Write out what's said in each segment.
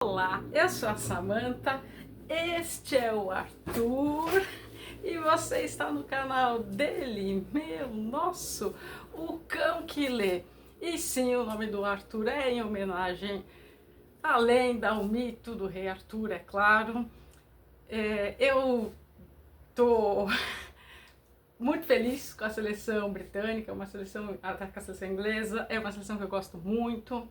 Olá, eu sou a Samantha, este é o Arthur e você está no canal dele, nosso, o Cão que Lê. E sim, o nome do Arthur é em homenagem à lenda, ao mito do rei Arthur, é claro. Eu tô muito feliz com a seleção britânica, com a seleção inglesa, é uma seleção que eu gosto muito.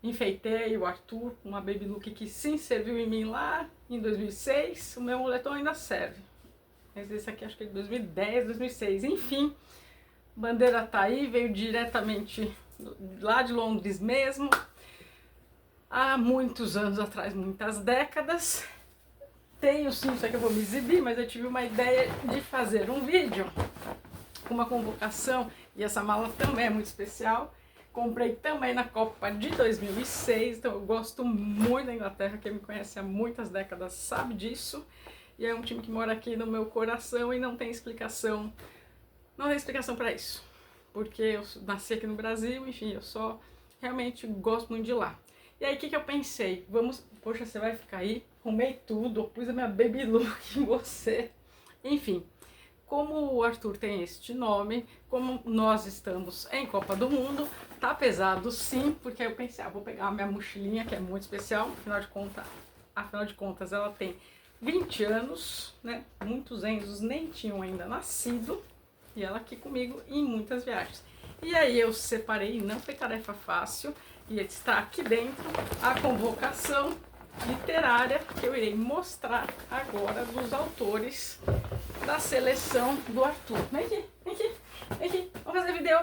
Enfeitei o Arthur com uma baby look que sim serviu em mim lá em 2006. O meu moletom ainda serve, mas esse aqui acho que é de 2010, 2006. Enfim, bandeira tá aí, veio diretamente lá de Londres mesmo, há muitos anos atrás, muitas décadas. Tenho sim, isso aqui eu vou me exibir, mas eu tive uma ideia de fazer um vídeo com uma convocação, e essa mala também é muito especial. Comprei também na Copa de 2006, então eu gosto muito da Inglaterra. Quem me conhece há muitas décadas sabe disso. E é um time que mora aqui no meu coração e não tem explicação. Não tem explicação para isso. Porque eu nasci aqui no Brasil, enfim, eu só realmente gosto muito de lá. E aí o que eu pensei? Poxa, você vai ficar aí? Arrumei tudo, pus a minha baby look em você. Enfim. Como o Arthur tem este nome, como nós estamos em Copa do Mundo, tá pesado sim, porque eu pensei, vou pegar a minha mochilinha, que é muito especial, afinal de contas ela tem 20 anos, né? Muitos Enzos nem tinham ainda nascido, e ela aqui comigo em muitas viagens. E aí eu separei, não foi tarefa fácil, e está aqui dentro a convocação literária que eu irei mostrar agora dos autores da seleção do Arthur. Vem aqui, vem aqui, vem aqui. Vamos fazer vídeo.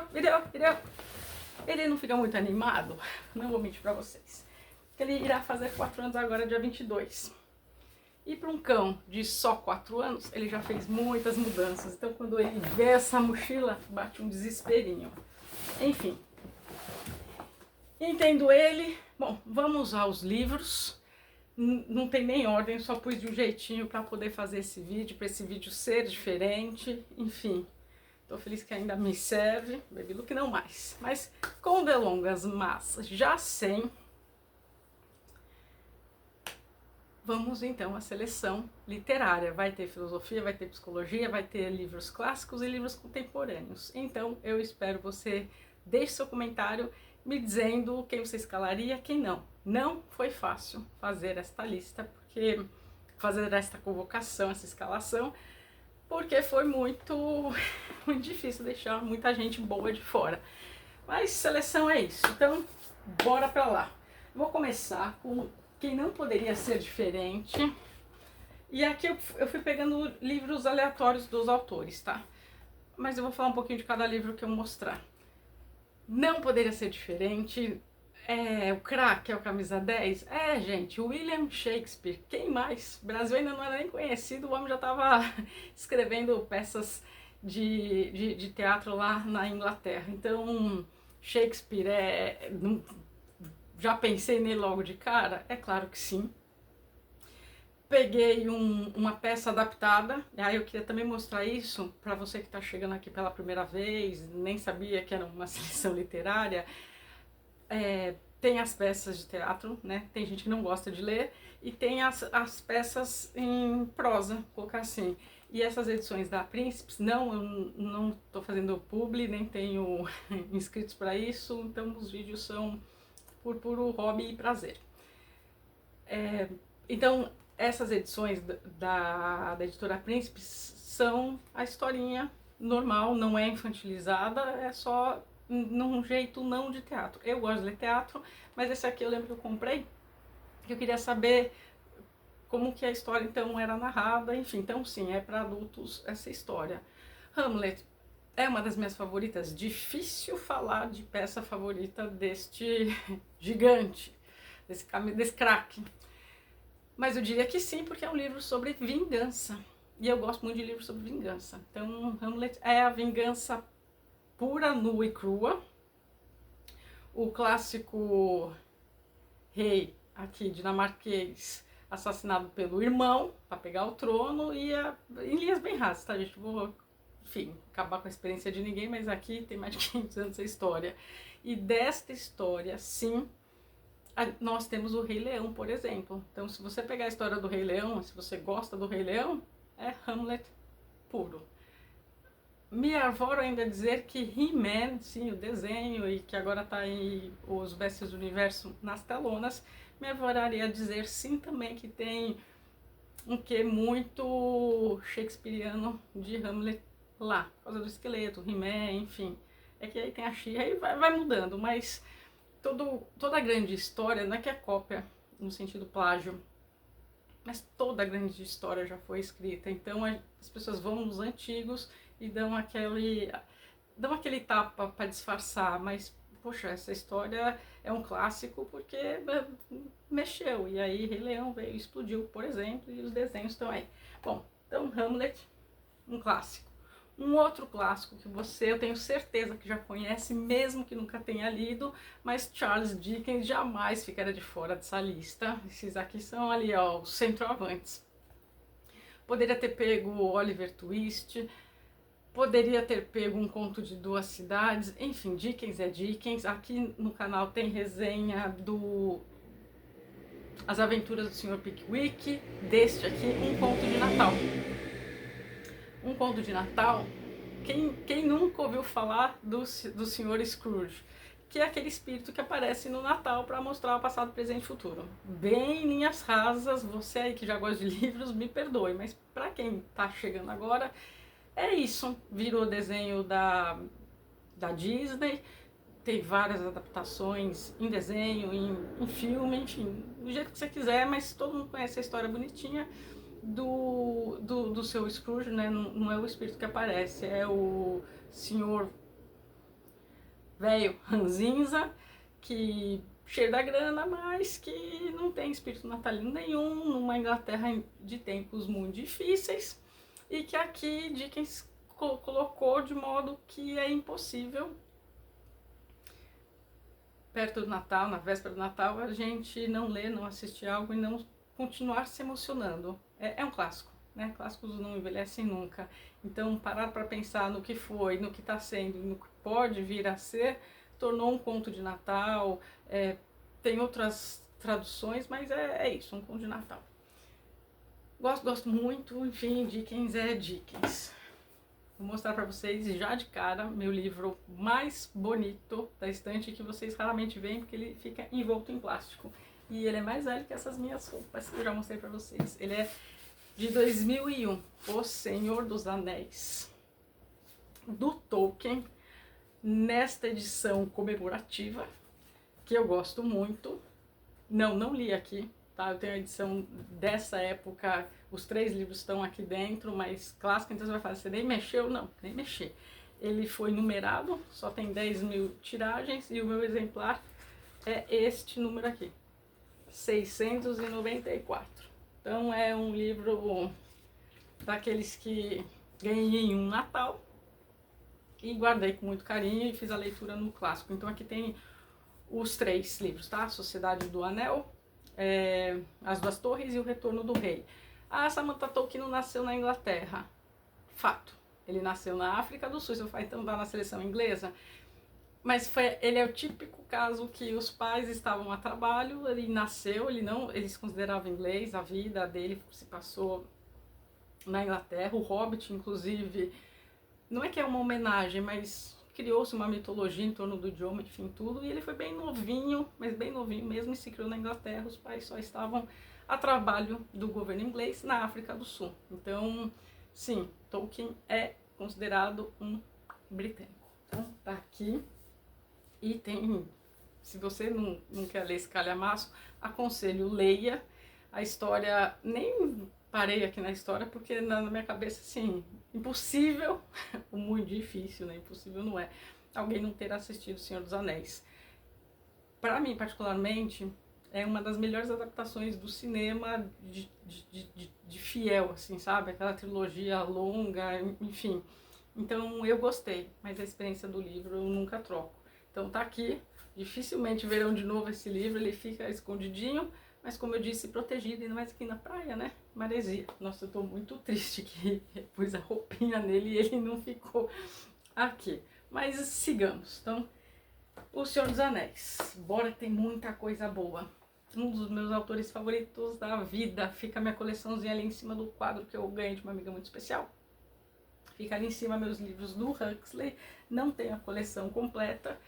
Ele não fica muito animado, não vou mentir pra vocês. Ele irá fazer 4 anos agora, dia 22. E para um cão de só 4 anos, ele já fez muitas mudanças. Então quando ele vê essa mochila, bate um desesperinho. Enfim. Entendo ele. Bom, vamos usar os livros. Não tem nem ordem, só pus de um jeitinho para poder fazer esse vídeo, para esse vídeo ser diferente, enfim. Tô feliz que ainda me serve, baby look não mais. Mas com delongas, mas já sem, vamos então à seleção literária. Vai ter filosofia, vai ter psicologia, vai ter livros clássicos e livros contemporâneos. Então eu espero você deixe seu comentário me dizendo quem você escalaria, quem não. Não foi fácil fazer esta lista, fazer esta convocação, essa escalação, porque foi muito difícil deixar muita gente boa de fora. Mas seleção é isso, então bora pra lá. Vou começar com quem não poderia ser diferente. E aqui eu fui pegando livros aleatórios dos autores, tá? Mas eu vou falar um pouquinho de cada livro que eu mostrar. Não poderia ser diferente. O craque, é o camisa 10. Gente, William Shakespeare. Quem mais? O Brasil ainda não era nem conhecido, o homem já estava escrevendo peças de teatro lá na Inglaterra. Então, Shakespeare já pensei nele logo de cara? É claro que sim. Peguei uma peça adaptada, e aí eu queria também mostrar isso para você que está chegando aqui pela primeira vez, nem sabia que era uma seleção literária. Tem as peças de teatro, né? Tem gente que não gosta de ler, e tem as peças em prosa, vou colocar assim. E essas edições da Príncipes, eu não estou fazendo publi, nem tenho inscritos para isso, então os vídeos são por puro hobby e prazer. Então, essas edições da editora Príncipes são a historinha normal, não é infantilizada, é só num jeito não de teatro. Eu gosto de ler teatro, mas esse aqui eu lembro que eu comprei, que eu queria saber como que a história então era narrada, enfim, então sim, é para adultos essa história. Hamlet é uma das minhas favoritas, difícil falar de peça favorita deste gigante, desse craque. Mas eu diria que sim, porque é um livro sobre vingança. E eu gosto muito de livros sobre vingança. Então, Hamlet é a vingança pura, nua e crua. O clássico rei aqui dinamarquês assassinado pelo irmão para pegar o trono, e em linhas bem rasas, tá, gente? Vou, enfim, acabar com a experiência de ninguém, mas aqui tem mais de 500 anos essa história. E desta história, sim, nós temos o Rei Leão, por exemplo. Então, se você pegar a história do Rei Leão, se você gosta do Rei Leão, é Hamlet puro. Me arvoro ainda dizer que He-Man, sim, o desenho, e que agora está em Os Mestres do Universo nas telonas, me arvoraria a dizer sim também que tem um quê muito shakespeariano de Hamlet lá, por causa do esqueleto, He-Man, enfim. É que aí tem a She, aí vai mudando, mas toda a grande história, não é que é cópia no sentido plágio, mas toda a grande história já foi escrita, então as pessoas vão nos antigos e dão aquele tapa para disfarçar, mas poxa, essa história é um clássico porque mexeu, e aí Rei Leão veio e explodiu, por exemplo, e os desenhos estão aí. Bom, então Hamlet, um clássico. Um outro clássico que eu tenho certeza que já conhece, mesmo que nunca tenha lido, mas Charles Dickens jamais ficará de fora dessa lista. Esses aqui são ali, ó, os centroavantes. Poderia ter pego Oliver Twist, poderia ter pego Um Conto de Duas Cidades, enfim, Dickens é Dickens. Aqui no canal tem resenha do As Aventuras do Sr. Pickwick, deste aqui, Um Conto de Natal. Um Conto de Natal, quem nunca ouviu falar do Sr. Scrooge? Que é aquele espírito que aparece no Natal para mostrar o passado, presente e futuro. Bem linhas rasas, você aí que já gosta de livros, me perdoe, mas para quem está chegando agora, é isso. Virou desenho da Disney, tem várias adaptações em desenho, em filme, enfim, do jeito que você quiser, mas todo mundo conhece a história bonitinha do seu Scrooge, né? Não é o espírito que aparece, é o senhor velho ranzinza, que cheio da grana, mas que não tem espírito natalino nenhum, numa Inglaterra de tempos muito difíceis, e que aqui Dickens colocou de modo que é impossível, perto do Natal, na véspera do Natal, a gente não ler, não assistir algo e não continuar se emocionando. É um clássico, né? Clássicos não envelhecem nunca. Então, parar para pensar no que foi, no que está sendo, no que pode vir a ser, tornou um conto de Natal. Tem outras traduções, mas é isso, um conto de Natal. Gosto muito, enfim, Dickens é Dickens. Vou mostrar para vocês já de cara meu livro mais bonito da estante, que vocês raramente veem porque ele fica envolto em plástico. E ele é mais velho que essas minhas roupas, que eu já mostrei para vocês. Ele é de 2001, O Senhor dos Anéis, do Tolkien, nesta edição comemorativa, que eu gosto muito. Não li aqui, tá? Eu tenho a edição dessa época, os 3 livros estão aqui dentro, mas clássico, então você vai falar, você nem mexeu? Não, nem mexer. Ele foi numerado, só tem 10.000 tiragens, e o meu exemplar é este número aqui, 694. Então é um livro daqueles que ganhei em um Natal e guardei com muito carinho e fiz a leitura no clássico. Então aqui tem os 3 livros, tá? Sociedade do Anel, As Duas Torres e O Retorno do Rei. Ah, Samantha Tolkien não nasceu na Inglaterra. Fato. Ele nasceu na África do Sul. Se eu falar, então tá na seleção inglesa. Mas ele é o típico caso que os pais estavam a trabalho, ele nasceu, ele se considerava inglês, a vida dele se passou na Inglaterra. O Hobbit, inclusive, não é que é uma homenagem, mas criou-se uma mitologia em torno do idioma, enfim, tudo. E ele foi bem novinho, mas bem novinho mesmo, e se criou na Inglaterra. Os pais só estavam a trabalho do governo inglês na África do Sul. Então, sim, Tolkien é considerado um britânico. Então, tá aqui. E tem, se você não quer ler esse calhamaço, aconselho, leia a história. Nem parei aqui na história, porque na minha cabeça, assim, impossível, muito difícil, né? Impossível não é, alguém não ter assistido O Senhor dos Anéis. Para mim, particularmente, é uma das melhores adaptações do cinema de fiel, assim, sabe? Aquela trilogia longa, enfim. Então, eu gostei, mas a experiência do livro eu nunca troco. Então tá aqui, dificilmente verão de novo esse livro, ele fica escondidinho, mas como eu disse, protegido, ainda mais aqui na praia, né? Maresia. Nossa, eu tô muito triste que pus a roupinha nele e ele não ficou aqui. Mas sigamos. Então, O Senhor dos Anéis. Bora, tem muita coisa boa. Um dos meus autores favoritos da vida. Fica a minha coleçãozinha ali em cima do quadro que eu ganhei de uma amiga muito especial. Fica ali em cima meus livros do Huxley. Não tenho a coleção completa.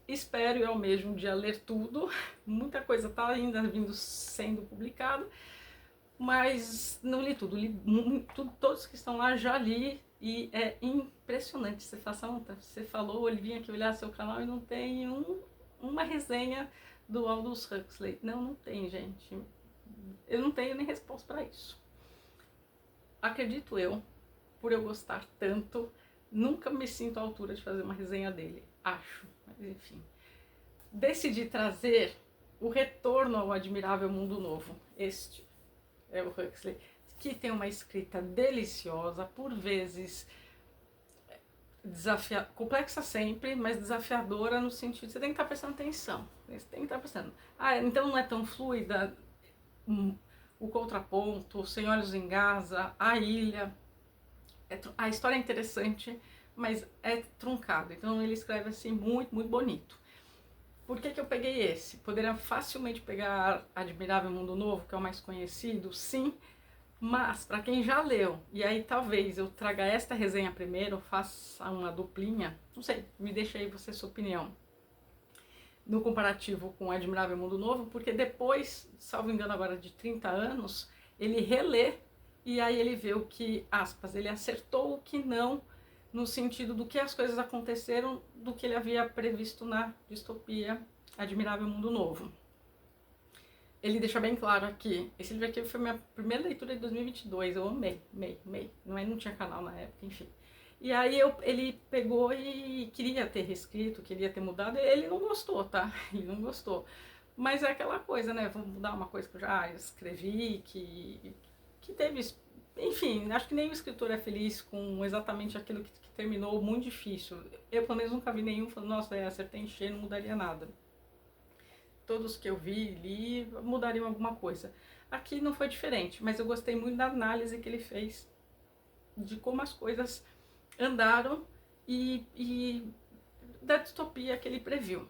Espero eu mesmo um dia ler tudo. Muita coisa está ainda vindo sendo publicado. Mas não li tudo. Li tudo, todos que estão lá já li. E é impressionante. Você fala, Samantha, você falou, ele vinha aqui olhar seu canal e não tem uma resenha do Aldous Huxley. Não tem, gente. Eu não tenho nem resposta para isso. Acredito eu, por eu gostar tanto, nunca me sinto à altura de fazer uma resenha dele. Acho, mas enfim. Decidi trazer o Retorno ao Admirável Mundo Novo. Este é o Huxley, que tem uma escrita deliciosa, por vezes complexa sempre, mas desafiadora no sentido de você tem que estar prestando atenção. Você tem que estar prestando. Então não é tão fluida o contraponto, os Senhores em Gaza, a ilha. A história é interessante, mas é truncado. Então ele escreve assim muito, muito bonito. Por que eu peguei esse? Poderia facilmente pegar Admirável Mundo Novo, que é o mais conhecido, sim. Mas, para quem já leu, e aí talvez eu traga esta resenha primeiro, faça uma duplinha, não sei, me deixa aí você sua opinião, no comparativo com Admirável Mundo Novo, porque depois, salvo engano agora de 30 anos, ele relê, e aí ele vê o que, aspas, ele acertou o que não, no sentido do que as coisas aconteceram, do que ele havia previsto na distopia Admirável Mundo Novo. Ele deixa bem claro aqui, esse livro aqui foi minha primeira leitura de 2022, eu amei. Não tinha canal na época, enfim. E aí ele pegou e queria ter reescrito, queria ter mudado, e ele não gostou, tá? Ele não gostou. Mas é aquela coisa, né? Vou mudar uma coisa que eu já escrevi, que teve... Enfim, acho que nem o escritor é feliz com exatamente aquilo que terminou muito difícil. Eu, pelo menos, nunca vi nenhum falando, nossa, acertei em cheio, não mudaria nada. Todos que eu li, mudariam alguma coisa. Aqui não foi diferente, mas eu gostei muito da análise que ele fez de como as coisas andaram e da distopia que ele previu.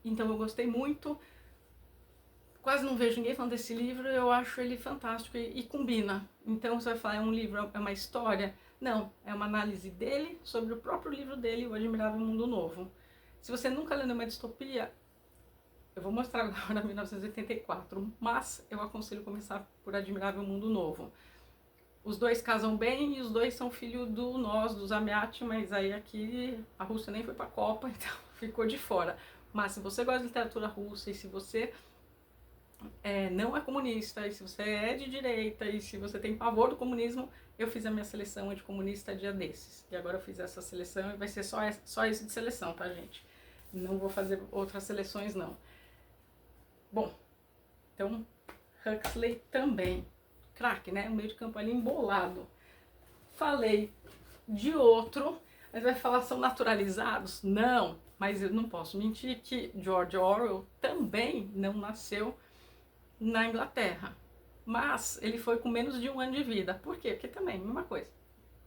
Então eu gostei muito, quase não vejo ninguém falando desse livro, eu acho ele fantástico e combina. Então você vai falar, é um livro, é uma história? Não, é uma análise dele sobre o próprio livro dele, O Admirável Mundo Novo. Se você nunca leu uma distopia, eu vou mostrar agora 1984, mas eu aconselho começar por Admirável Mundo Novo. Os dois casam bem e os dois são filhos do Zamiat, mas aí aqui a Rússia nem foi pra Copa, então ficou de fora. Mas se você gosta de literatura russa e se você não é comunista, e se você é de direita, e se você tem pavor do comunismo, eu fiz a minha seleção anticomunista dia desses. E agora eu fiz essa seleção e vai ser só isso de seleção, tá, gente? Não vou fazer outras seleções, não. Bom, então Huxley também. Craque, né? O meio de campo ali embolado. Falei de outro, mas vai falar são naturalizados? Não, mas eu não posso mentir que George Orwell também não nasceu na Inglaterra. Mas ele foi com menos de 1 ano de vida. Por quê? Porque também, mesma coisa.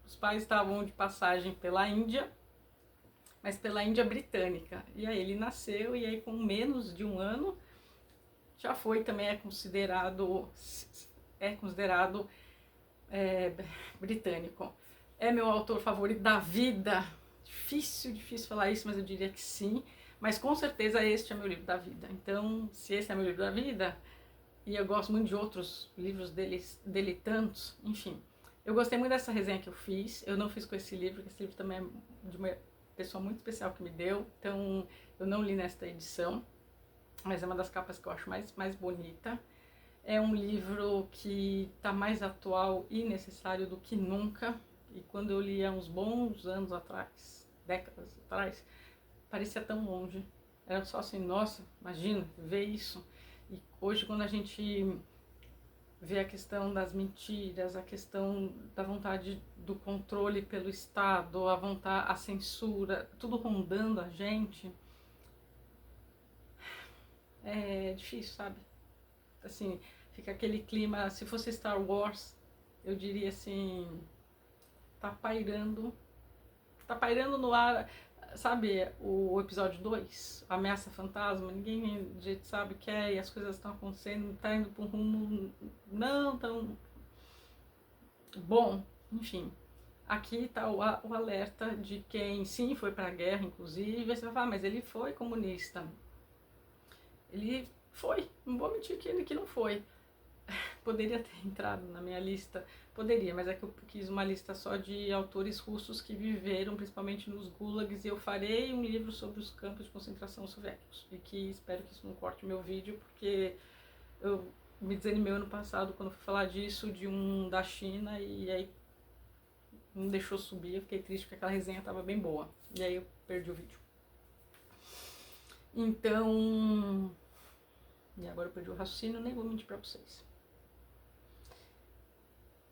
Os pais estavam de passagem pela Índia, mas pela Índia britânica. E aí ele nasceu e aí com menos de 1 ano já foi, também é considerado britânico. É meu autor favorito da vida. Difícil falar isso, mas eu diria que sim. Mas com certeza este é meu livro da vida. Então, se esse é meu livro da vida, e eu gosto muito de outros livros dele tantos, enfim. Eu gostei muito dessa resenha que eu fiz. Eu não fiz com esse livro, porque esse livro também é de uma pessoa muito especial que me deu. Então, eu não li nesta edição, mas é uma das capas que eu acho mais bonita. É um livro que está mais atual e necessário do que nunca. E quando eu li há uns bons anos atrás, décadas atrás, parecia tão longe. Era só assim, nossa, imagina, ver isso. E hoje, quando a gente vê a questão das mentiras, a questão da vontade do controle pelo Estado, a censura, tudo rondando a gente, é difícil, sabe? Assim, fica aquele clima, se fosse Star Wars, eu diria assim, tá pairando no ar sabe o episódio 2, Ameaça Fantasma, ninguém de jeito sabe o que é, e as coisas estão acontecendo, tá indo para um rumo não tão bom, enfim. Aqui está o alerta de quem sim foi para a guerra, inclusive. Você vai falar, mas ele foi comunista. Ele foi, não vou mentir que não foi. Poderia ter entrado na minha lista, poderia, mas é que eu quis uma lista só de autores russos que viveram principalmente nos gulags, e eu farei um livro sobre os campos de concentração soviéticos, e que espero que isso não corte meu vídeo, porque eu me desanimei ano passado quando fui falar disso, de um da China, e aí não deixou subir, eu fiquei triste porque aquela resenha estava bem boa, e aí eu perdi o vídeo. Então, e agora eu perdi o raciocínio, nem vou mentir pra vocês.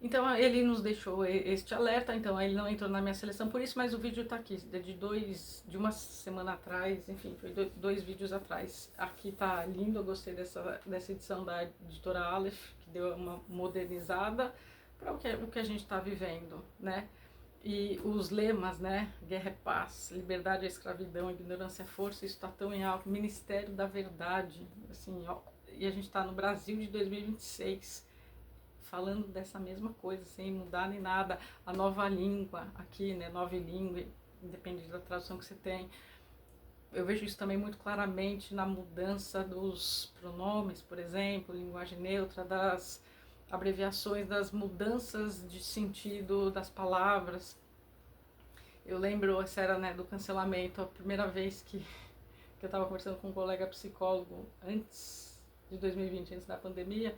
Então ele nos deixou este alerta, então ele não entrou na minha seleção por isso, mas o vídeo tá aqui, de uma semana atrás, enfim, foi dois vídeos atrás. Aqui tá lindo, eu gostei dessa edição da editora Aleph, que deu uma modernizada para o que a gente está vivendo, né? E os lemas, né? Guerra é paz, liberdade é escravidão, ignorância é força, isso está tão em alto, Ministério da Verdade, assim, ó, e a gente está no Brasil de 2026, falando dessa mesma coisa, sem mudar nem nada. A nova língua aqui, né, nova língua, independente da tradução que você tem. Eu vejo isso também muito claramente na mudança dos pronomes, por exemplo, linguagem neutra, das abreviações, das mudanças de sentido das palavras. Eu lembro, essa era, né, do cancelamento, a primeira vez que eu estava conversando com um colega psicólogo antes de 2020, antes da pandemia,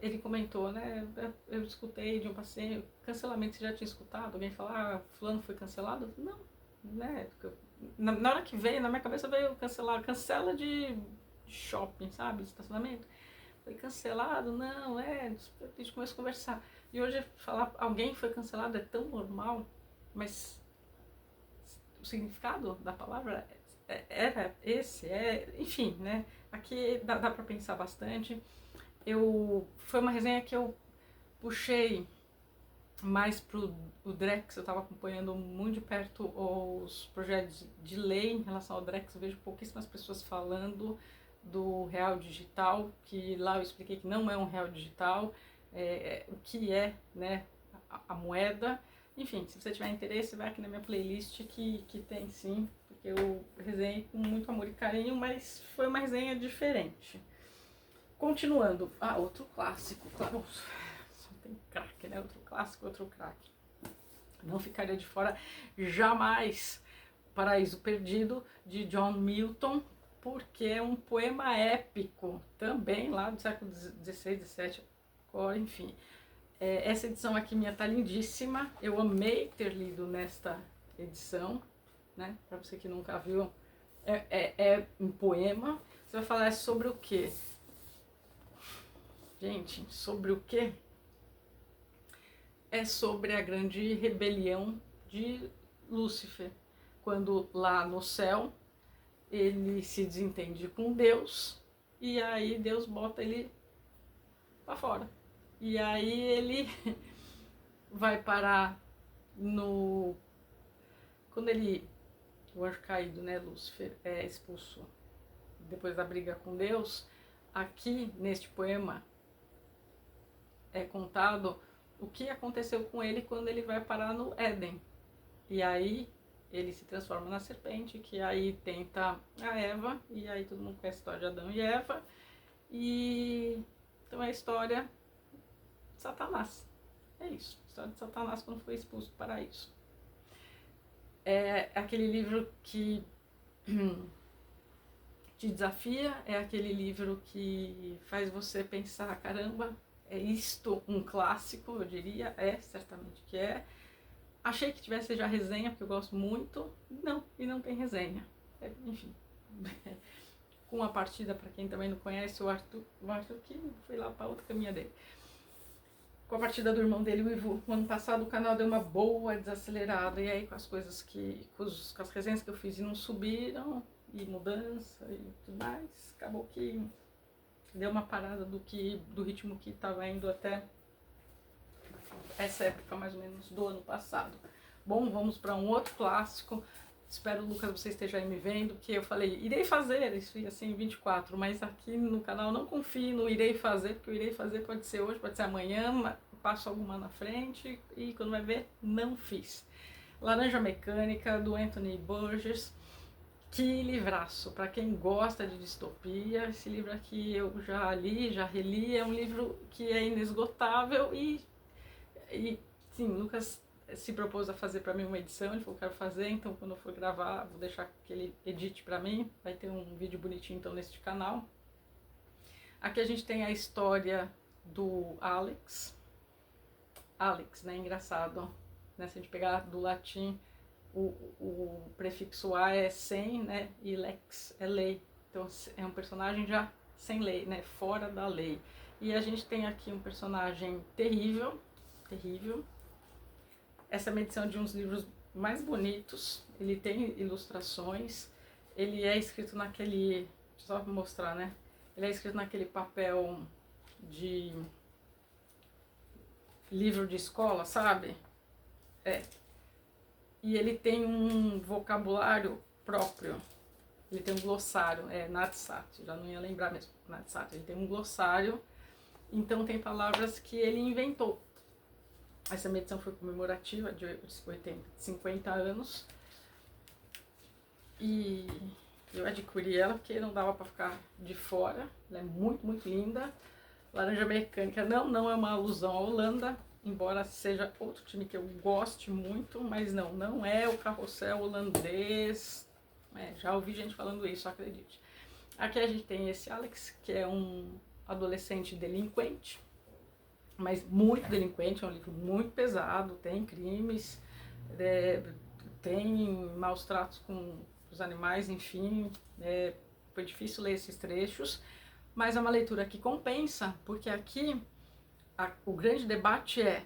ele comentou, né, eu escutei de um paciente, cancelamento, você já tinha escutado alguém falar, ah, fulano foi cancelado? Não, né, na hora que veio, na minha cabeça veio cancelar, cancela de shopping, sabe, de estacionamento. Foi cancelado? Não, a gente começou a conversar. E hoje falar alguém foi cancelado é tão normal, mas o significado da palavra era esse, enfim, né, aqui dá pra pensar bastante. Foi uma resenha que eu puxei mais pro o Drex, eu estava acompanhando muito de perto os projetos de lei em relação ao Drex, eu vejo pouquíssimas pessoas falando do real digital, que lá eu expliquei que não é um real digital, o que é, né, a moeda. Enfim, se você tiver interesse, vai aqui na minha playlist que tem sim, porque eu resenhei com muito amor e carinho, mas foi uma resenha diferente. Continuando, outro clássico, claro, só tem craque, né? Outro clássico, outro craque. Não ficaria de fora jamais Paraíso Perdido, de John Milton, porque é um poema épico, também lá do século XVI, XVII, enfim. Essa edição aqui minha tá lindíssima, eu amei ter lido nesta edição, né? Para você que nunca viu, é um poema. Você vai falar sobre o quê? Gente, sobre o quê? É sobre a grande rebelião de Lúcifer, quando lá no céu ele se desentende com Deus e aí Deus bota ele pra fora. E aí ele vai parar no... Quando o anjo caído, né, Lúcifer, é expulso depois da briga com Deus, aqui neste poema é contado o que aconteceu com ele quando ele vai parar no Éden. E aí ele se transforma na serpente, que aí tenta a Eva, e aí todo mundo conhece a história de Adão e Eva. E então é a história de Satanás. É isso, a história de Satanás quando foi expulso do paraíso. É aquele livro que te desafia, é aquele livro que faz você pensar, caramba, é isto um clássico, eu diria, certamente que é. Achei que tivesse já resenha, porque eu gosto muito, não, e não tem resenha. Enfim, com a partida, para quem também não conhece, o Arthur que foi lá para outra caminha dele. Com a partida do irmão dele, o Ivo, no ano passado o canal deu uma boa desacelerada, e aí com as coisas com as resenhas que eu fiz e não subiram, e mudança e tudo mais, acabou que deu uma parada do ritmo que estava indo até essa época mais ou menos do ano passado. Bom, vamos para um outro clássico, Espero, Lucas, você esteja aí me vendo, que eu falei, irei fazer, isso ia ser em 24, mas aqui no canal não confie no irei fazer, porque o irei fazer pode ser hoje, pode ser amanhã, passo alguma na frente e quando vai ver, não fiz. Laranja Mecânica, do Anthony Burgess. Que livraço, para quem gosta de distopia, esse livro aqui eu já li, já reli, é um livro que é inesgotável e sim, Lucas se propôs a fazer para mim uma edição, ele falou que quero fazer, então quando eu for gravar, vou deixar que ele edite para mim, vai ter um vídeo bonitinho então neste canal. Aqui a gente tem a história do Alex, né, engraçado, né, se a gente pegar do latim, o prefixo A é sem, né, e lex é lei, então é um personagem já sem lei, né, fora da lei. E a gente tem aqui um personagem terrível, essa é uma edição de uns livros mais bonitos, ele tem ilustrações, ele é escrito naquele, deixa eu só mostrar, né, ele é escrito naquele papel de livro de escola, sabe? E ele tem um vocabulário próprio, ele tem um glossário, Nadsat, já não ia lembrar mesmo, Nadsat, ele tem um glossário, então tem palavras que ele inventou. Essa minha edição foi comemorativa de 50 anos e eu adquiri ela porque não dava para ficar de fora, ela é muito, muito linda. Laranja Mecânica não é uma alusão à Holanda, embora seja outro time que eu goste muito, mas não é o carrossel holandês, já ouvi gente falando isso, acredite. Aqui a gente tem esse Alex, que é um adolescente delinquente, mas muito delinquente, é um livro muito pesado, tem crimes, tem maus tratos com os animais, enfim, foi difícil ler esses trechos, mas é uma leitura que compensa, porque aqui o grande debate é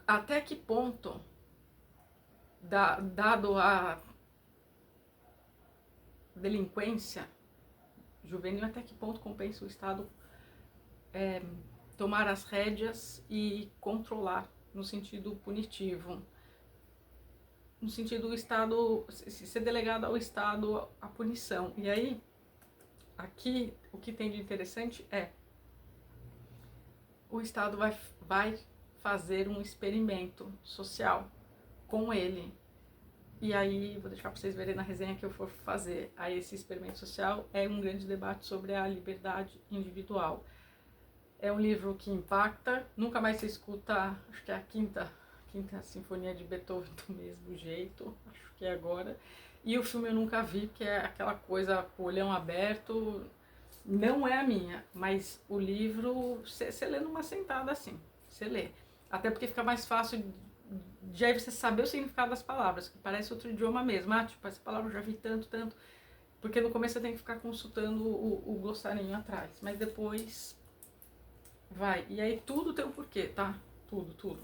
até que ponto, dado a delinquência juvenil, até que ponto compensa o Estado tomar as rédeas e controlar no sentido punitivo, no sentido do Estado, ser delegado ao Estado a punição. E aí, aqui, o que tem de interessante é o Estado vai fazer um experimento social com ele. E aí, vou deixar para vocês verem na resenha que eu for fazer. Aí, esse experimento social é um grande debate sobre a liberdade individual. É um livro que impacta, nunca mais se escuta, acho que é a quinta sinfonia de Beethoven do mesmo jeito, acho que é agora. E o filme eu nunca vi, porque é aquela coisa com o olhão aberto, não é a minha, mas o livro, você lê numa sentada assim, você lê. Até porque fica mais fácil de aí você saber o significado das palavras, que parece outro idioma mesmo. Tipo, essa palavra eu já vi tanto, porque no começo você tem que ficar consultando o glossarinho atrás, mas depois vai. E aí tudo tem um porquê, tá? Tudo.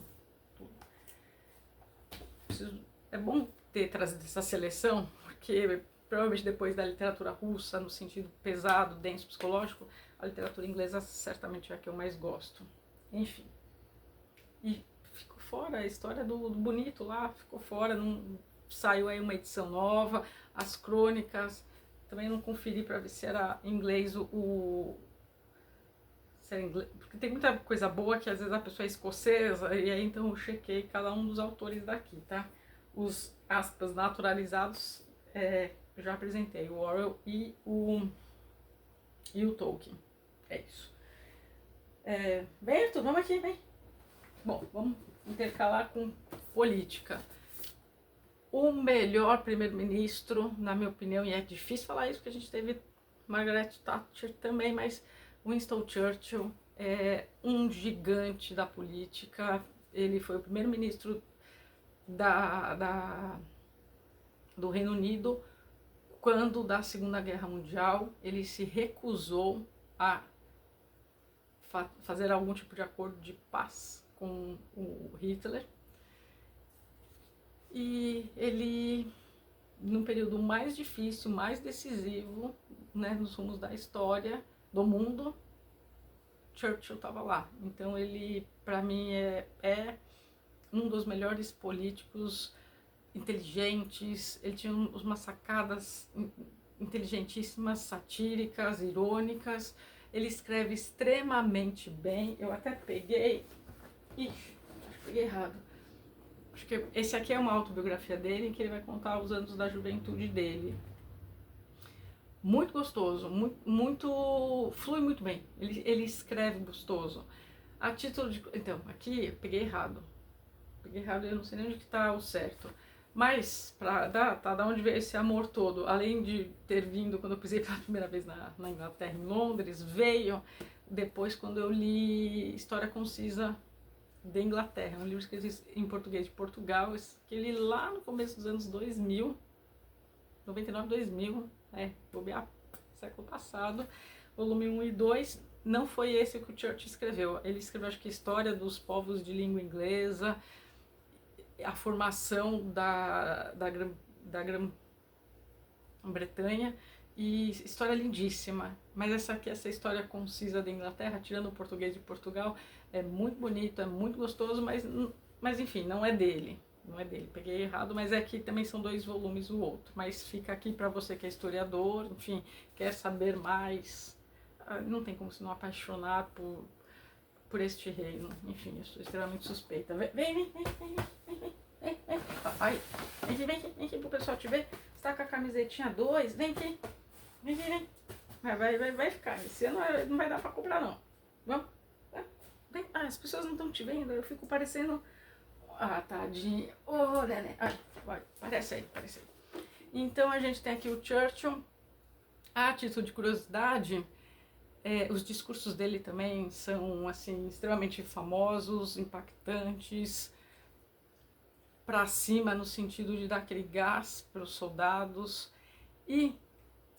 É bom ter trazido essa seleção, porque provavelmente depois da literatura russa, no sentido pesado, denso, psicológico, a literatura inglesa certamente é a que eu mais gosto. Enfim. E ficou fora a história do bonito lá, ficou fora, não saiu aí uma edição nova, as crônicas, também não conferi para ver se era em inglês se era inglês, porque tem muita coisa boa que às vezes a pessoa é escocesa, e aí então eu chequei cada um dos autores daqui, tá? Os, aspas, naturalizados, eu já apresentei, o Orwell e o Tolkien, é isso. Vem, Arthur, vamos aqui, vem. Bom, vamos intercalar com política. O melhor primeiro-ministro, na minha opinião, e é difícil falar isso porque a gente teve Margaret Thatcher também, mas Winston Churchill é um gigante da política. Ele foi o primeiro-ministro do Reino Unido quando da Segunda Guerra Mundial. Ele se recusou a fazer algum tipo de acordo de paz com o Hitler, e ele, num período mais difícil, mais decisivo, né, nos rumos da história do mundo, Churchill estava lá. Então ele, para mim, é um dos melhores políticos inteligentes, ele tinha umas sacadas inteligentíssimas, satíricas, irônicas. Ele escreve extremamente bem. Eu até peguei... Ixi, acho que peguei errado. Acho que esse aqui é uma autobiografia dele, em que ele vai contar os anos da juventude dele. Muito gostoso, flui muito bem. Ele escreve gostoso. A título de... Então, aqui eu peguei errado. Peguei errado, eu não sei nem onde que tá o certo. Mas, da onde veio esse amor todo, além de ter vindo quando eu pisei pela primeira vez na Inglaterra, em Londres, veio depois quando eu li História Concisa de Inglaterra, um livro que existe em português de Portugal, que eu li lá no começo dos anos 2000, 99, 2000, bobear, século passado, volume 1 e 2, não foi esse que o Churchill escreveu. Ele escreveu, acho que, História dos Povos de Língua Inglesa, a formação da Grã-Bretanha, e história lindíssima. Mas essa história concisa da Inglaterra, tirando o português de Portugal, é muito bonito, é muito gostoso, mas enfim, não é dele. Não é dele, peguei errado, mas é que também são 2 volumes o outro. Mas fica aqui para você que é historiador, enfim, quer saber mais. Não tem como se não apaixonar por este reino. Enfim, eu sou extremamente suspeita. Vem. Ai, vem aqui pro pessoal te ver. Você tá com a camisetinha 2, vem aqui. Vem. Vai ficar. Esse ano não vai dar pra comprar, não. Vamos? Vem. As pessoas não estão te vendo, eu fico parecendo... tadinha. Né? Vai, parece aí. Então a gente tem aqui o Churchill. A título de curiosidade, os discursos dele também são, assim, extremamente famosos, impactantes, pra cima no sentido de dar aquele gás para os soldados. E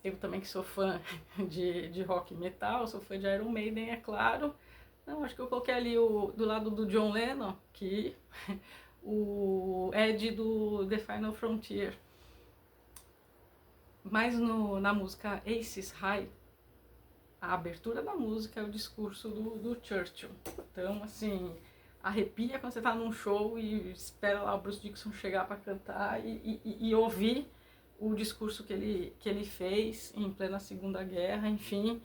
eu também, que sou fã de rock e metal, sou fã de Iron Maiden, é claro. Não, acho que eu coloquei ali do lado do John Lennon, que o Ed do The Final Frontier. Mas na música Aces High, a abertura da música é o discurso do Churchill. Então, assim, arrepia quando você tá num show e espera lá o Bruce Dickinson chegar para cantar e ouvir o discurso que ele fez em plena Segunda Guerra, enfim,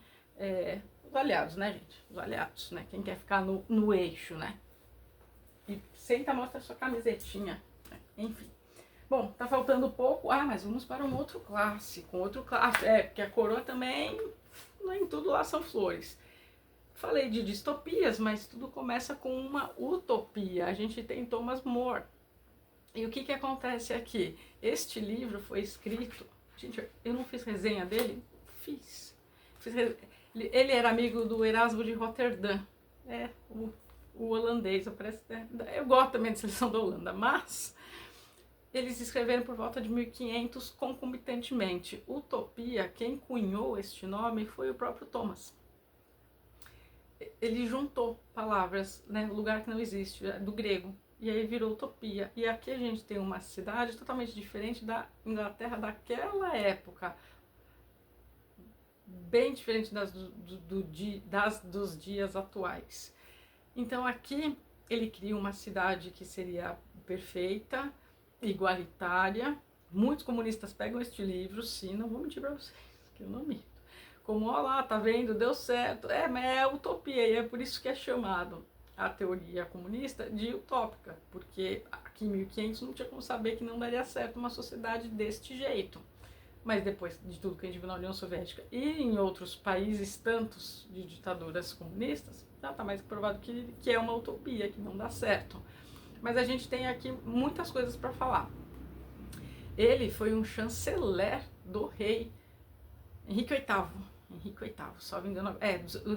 os aliados, né, gente? Os aliados, né? Quem quer ficar no eixo, né? E senta, mostra a sua camisetinha, né? Enfim. Bom, tá faltando pouco. Mas vamos para um outro clássico, porque a coroa também, nem tudo lá são flores. Falei de distopias, mas tudo começa com uma utopia. A gente tem Thomas More. E o que acontece aqui? Este livro foi escrito... Gente, eu não fiz resenha dele? Fiz. Ele era amigo do Erasmo de Roterdã. O holandês. Eu gosto também de seleção da Holanda, mas... Eles escreveram por volta de 1500 concomitantemente. Utopia, quem cunhou este nome foi o próprio Thomas. Ele juntou palavras, né, lugar que não existe, do grego, e aí virou utopia. E aqui a gente tem uma cidade totalmente diferente da Inglaterra daquela época, bem diferente dos dias atuais. Então aqui ele cria uma cidade que seria perfeita, igualitária. Muitos comunistas pegam este livro, sim, não vou mentir pra vocês, que eu não minto. Como, ó lá, tá vendo, deu certo. Mas é utopia, e é por isso que é chamado a teoria comunista de utópica, porque aqui em 1500 não tinha como saber que não daria certo uma sociedade deste jeito. Mas depois de tudo que a gente viu na União Soviética e em outros países tantos de ditaduras comunistas, já tá mais provado que é uma utopia, que não dá certo. Mas a gente tem aqui muitas coisas para falar. Ele foi um chanceler do rei Henrique VIII. Henrique VIII, só me engano,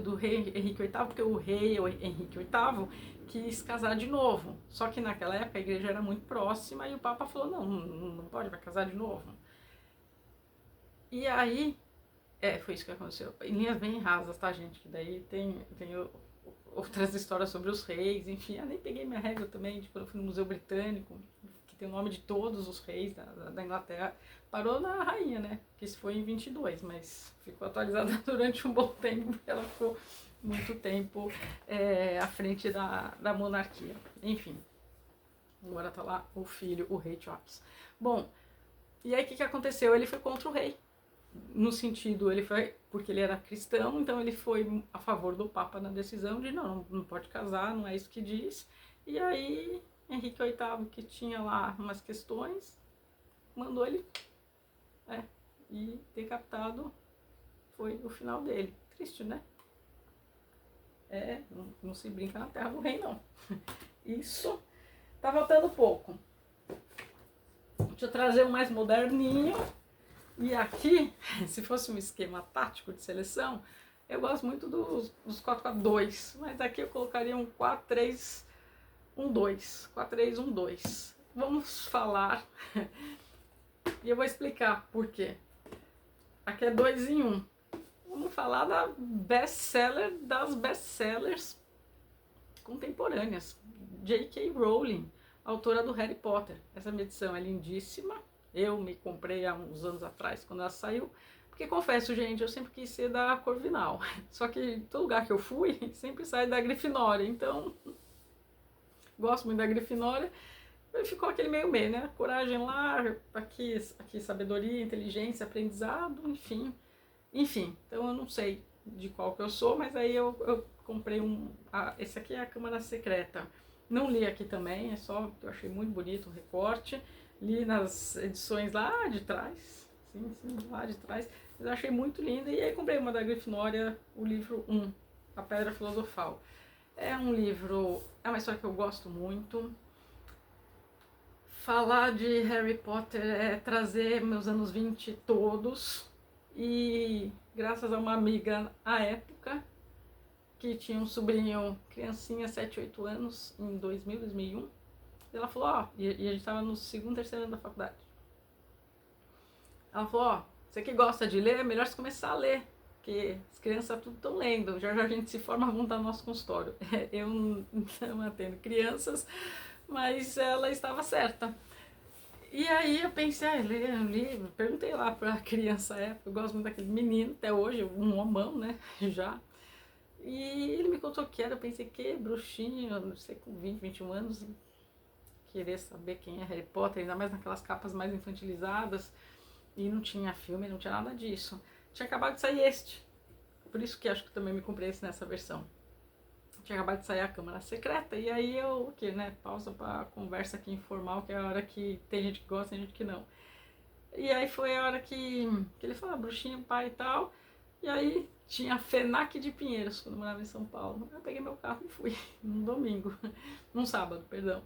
do rei Henrique VIII, porque o rei Henrique VIII quis casar de novo. Só que naquela época a igreja era muito próxima e o Papa falou, não pode, vai casar de novo. E aí, foi isso que aconteceu. Em linhas bem rasas, tá, gente? Que daí tem outras histórias sobre os reis, enfim. Eu nem peguei minha régua também, tipo, eu fui no Museu Britânico, que tem o nome de todos os reis da Inglaterra. Parou na rainha, né? Que isso foi em 22, mas ficou atualizada durante um bom tempo. Ela ficou muito tempo à frente da monarquia. Enfim. Agora tá lá o filho, o rei Charles. Bom, e aí o que aconteceu? Ele foi contra o rei. No sentido, ele foi, porque ele era cristão, então ele foi a favor do Papa na decisão de não pode casar, não é isso que diz. E aí, Henrique VIII, que tinha lá umas questões, mandou ele e decapitado foi o final dele. Triste, né? Não se brinca na terra do rei, não. Isso tá faltando pouco. Deixa eu trazer um mais moderninho. E aqui, se fosse um esquema tático de seleção, eu gosto muito dos 4-4-2, mas aqui eu colocaria um 4-3-1-2. 4-3-1-2. Vamos falar, e eu vou explicar por quê. Aqui é 2 em 1. Vamos falar da best-seller das best-sellers contemporâneas. J.K. Rowling, autora do Harry Potter. Essa minha edição é lindíssima. Eu me comprei há uns anos atrás, quando ela saiu. Porque, confesso, gente, eu sempre quis ser da Corvinal. Só que todo lugar que eu fui, sempre sai da Grifinória. Então, gosto muito da Grifinória. Ficou aquele meio-meio, né? Coragem lá, aqui sabedoria, inteligência, aprendizado, enfim. Enfim, então eu não sei de qual que eu sou, mas aí eu comprei esse aqui é a Câmara Secreta. Não li aqui também, eu achei muito bonito o recorte. Li nas edições lá de trás, sim, lá de trás. Mas eu achei muito linda e aí comprei uma da Grifinória, o livro 1, A Pedra Filosofal. É um livro, é uma história que eu gosto muito. Falar de Harry Potter é trazer meus anos 20 todos. E graças a uma amiga à época, que tinha um sobrinho, criancinha, 7, 8 anos, em 2000, 2001, ela falou, e a gente estava no segundo, terceiro ano da faculdade. Ela falou, você que gosta de ler, é melhor você começar a ler, porque as crianças tudo estão lendo, já a gente se forma, vamos dar no nosso consultório. Eu não atendo crianças, mas ela estava certa. E aí eu pensei, ler um livro, perguntei lá pra criança época, eu gosto muito daquele menino, até hoje, um homão, né, já. E ele me contou que era, eu pensei, que bruxinho, não sei, com 20, 21 anos, querer saber quem é Harry Potter, ainda mais naquelas capas mais infantilizadas, e não tinha filme, não tinha nada disso. Tinha acabado de sair este, por isso que acho que também me comprei esse nessa versão. Tinha acabado de sair a Câmara Secreta, e aí eu, o que, né, pausa pra conversa aqui informal, que é a hora que tem gente que gosta, tem gente que não. E aí foi a hora que ele falou, bruxinho, pai e tal, e aí tinha a FENAC de Pinheiros, quando eu morava em São Paulo. Eu peguei meu carro e fui, num domingo, num sábado, perdão.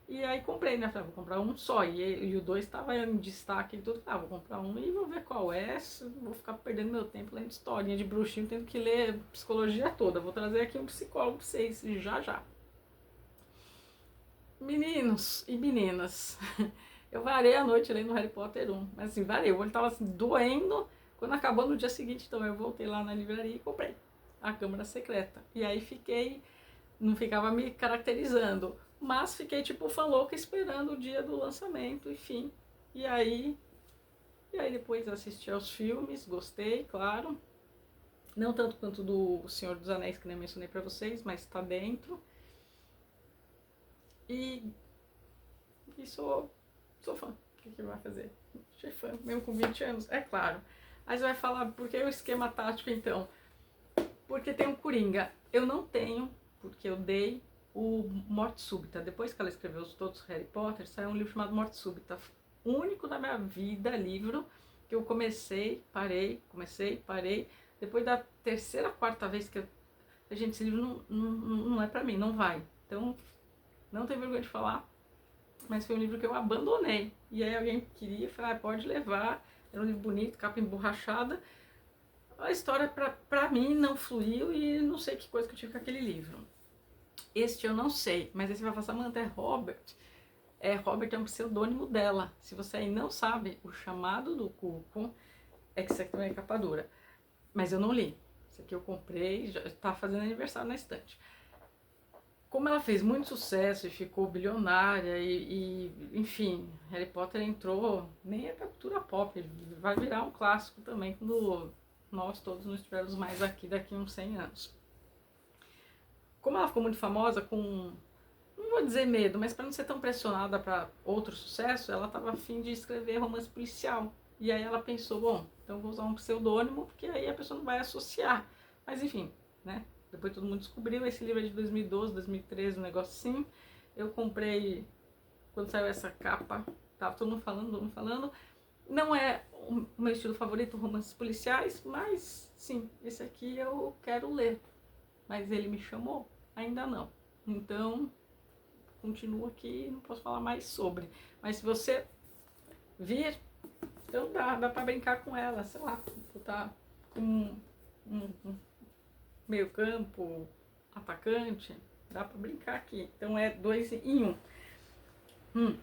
E aí comprei, né, falei, vou comprar um só, e o 2 estava em destaque e tudo, vou comprar um e vou ver qual é, vou ficar perdendo meu tempo lendo historinha de bruxinho, tendo que ler psicologia toda. Vou trazer aqui um psicólogo pra vocês, já. Meninos e meninas, eu varei a noite lendo Harry Potter 1, mas assim, varei, o olho tava assim, doendo, quando acabou no dia seguinte, então eu voltei lá na livraria e comprei a Câmara Secreta. E aí não ficava me caracterizando, mas fiquei tipo fã louca esperando o dia do lançamento, enfim. E aí depois assisti aos filmes, gostei, claro. Não tanto quanto do Senhor dos Anéis, que nem mencionei pra vocês, mas tá dentro. E sou fã. O que vai fazer? Sou fã, mesmo com 20 anos, é claro. Aí você vai falar, por que o esquema tático então? Porque tem um Coringa. Eu não tenho, porque eu dei o Morte Súbita. Depois que ela escreveu todos os Harry Potter, saiu um livro chamado Morte Súbita. Único da minha vida, livro, que eu comecei, parei. Depois da terceira, quarta vez que eu... Gente, esse livro não é pra mim, não vai. Então, não tenho vergonha de falar, mas foi um livro que eu abandonei. E aí alguém queria, falei, pode levar. Era um livro bonito, capa emborrachada. A história pra mim não fluiu e não sei que coisa que eu tive com aquele livro. Este eu não sei, mas esse vai passar Samantha é Robert. Robert é um pseudônimo dela. Se você aí não sabe, O Chamado do Cuco é que isso aqui também é capa dura. Mas eu não li. Isso aqui eu comprei, já tá fazendo aniversário na estante. Como ela fez muito sucesso e ficou bilionária enfim, Harry Potter entrou, nem é pra cultura pop, vai virar um clássico também quando nós todos não estivermos mais aqui daqui uns 100 anos. Como ela ficou muito famosa com não vou dizer medo, mas para não ser tão pressionada para outro sucesso, ela estava a fim de escrever romance policial. E aí ela pensou, bom, então vou usar um pseudônimo, porque aí a pessoa não vai associar. Mas enfim, né? Depois todo mundo descobriu, esse livro é de 2012, 2013, um negócio assim. Eu comprei quando saiu essa capa, tava todo mundo falando, todo mundo falando. Não é o meu estilo favorito, romances policiais, mas sim, esse aqui eu quero ler. Mas ele me chamou, ainda não. Então, continuo aqui, não posso falar mais sobre. Mas se você vir, então dá pra brincar com ela, sei lá, botar um meio campo, atacante, dá pra brincar aqui. Então é 2 em 1.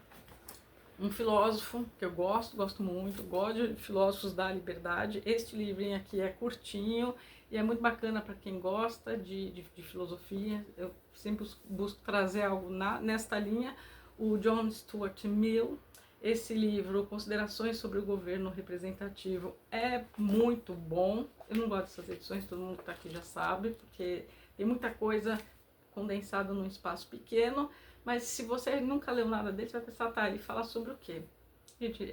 Um filósofo que eu gosto muito, gosto de filósofos da liberdade. Este livrinho aqui é curtinho e é muito bacana para quem gosta de filosofia. Eu sempre busco trazer algo nesta linha. O John Stuart Mill, esse livro, Considerações sobre o Governo Representativo, é muito bom. Eu não gosto dessas edições, todo mundo que está aqui já sabe, porque tem muita coisa condensada num espaço pequeno. Mas se você nunca leu nada dele, você vai pensar, tá, ele fala sobre o quê? Gente,